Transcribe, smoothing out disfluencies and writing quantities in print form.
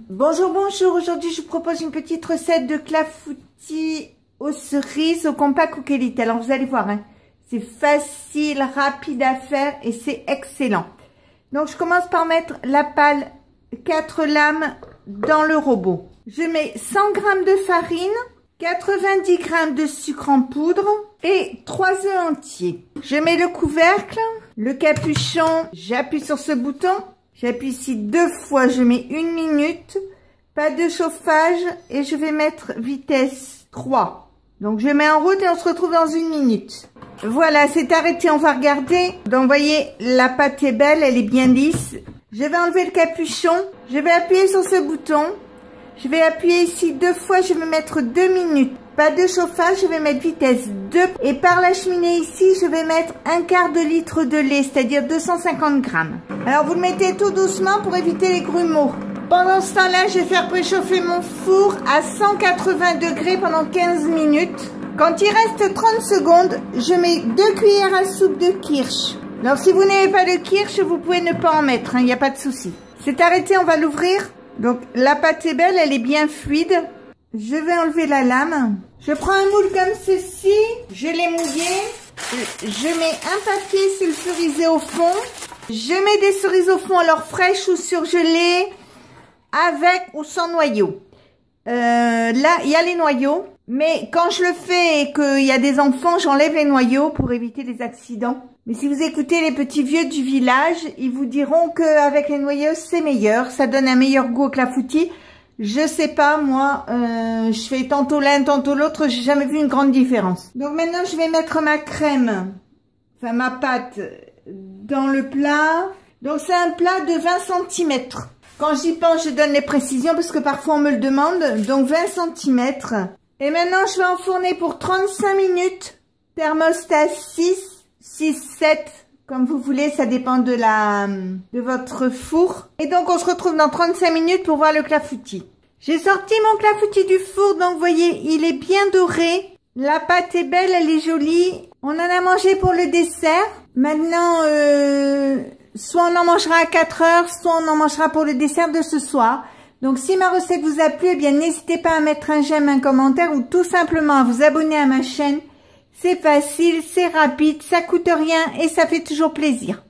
Bonjour, bonjour. Aujourd'hui, je vous propose une petite recette de clafoutis aux cerises au compact ou qualité. Alors, vous allez voir, hein, c'est facile, rapide à faire et c'est excellent. Donc, je commence par mettre la pâle 4 lames dans le robot. Je mets 100 g de farine, 90 g de sucre en poudre et 3 œufs entiers. Je mets le couvercle, le capuchon, j'appuie sur ce bouton. J'appuie ici 2 fois, je mets 1 minute, pas de chauffage et je vais mettre vitesse 3. Donc je mets en route et on se retrouve dans 1 minute. Voilà, c'est arrêté, on va regarder. Donc vous voyez, la pâte est belle, elle est bien lisse. Je vais enlever le capuchon, je vais appuyer sur ce bouton. Je vais appuyer ici 2 fois, je vais mettre 2 minutes. Pas de chauffage, je vais mettre vitesse 2. Et par la cheminée ici, je vais mettre 1/4 de litre de lait, c'est-à-dire 250 g. Alors vous le mettez tout doucement pour éviter les grumeaux. Pendant ce temps-là, je vais faire préchauffer mon four à 180 degrés pendant 15 minutes. Quand il reste 30 secondes, je mets 2 cuillères à soupe de kirsch. Alors si vous n'avez pas de kirsch, vous pouvez ne pas en mettre, il n'y a pas de souci. C'est arrêté, on va l'ouvrir. Donc la pâte est belle, elle est bien fluide. Je vais enlever la lame. Je prends un moule comme ceci, je l'ai mouillé. Je mets un papier sulfurisé au fond. Je mets des cerises au fond, alors fraîches ou surgelées, avec ou sans noyau. Là, il y a les noyaux. Mais quand je le fais et qu'il y a des enfants, j'enlève les noyaux pour éviter les accidents. Mais si vous écoutez les petits vieux du village, ils vous diront qu'avec les noyaux, c'est meilleur. Ça donne un meilleur goût au clafoutis. Je sais pas, moi, je fais tantôt l'un, tantôt l'autre, j'ai jamais vu une grande différence. Donc maintenant, je vais mettre ma crème, enfin ma pâte, dans le plat. Donc c'est un plat de 20 cm. Quand j'y pense, je donne les précisions parce que parfois on me le demande. Donc 20 cm. Et maintenant, je vais enfourner pour 35 minutes. Thermostat 6, 7, comme vous voulez, ça dépend de votre four. Et donc, on se retrouve dans 35 minutes pour voir le clafoutis. J'ai sorti mon clafoutis du four, donc vous voyez, il est bien doré. La pâte est belle, elle est jolie. On en a mangé pour le dessert. Maintenant, soit on en mangera à 4 heures, soit on en mangera pour le dessert de ce soir. Donc, si ma recette vous a plu, eh bien, n'hésitez pas à mettre un j'aime, un commentaire ou tout simplement à vous abonner à ma chaîne. C'est facile, c'est rapide, ça coûte rien et ça fait toujours plaisir.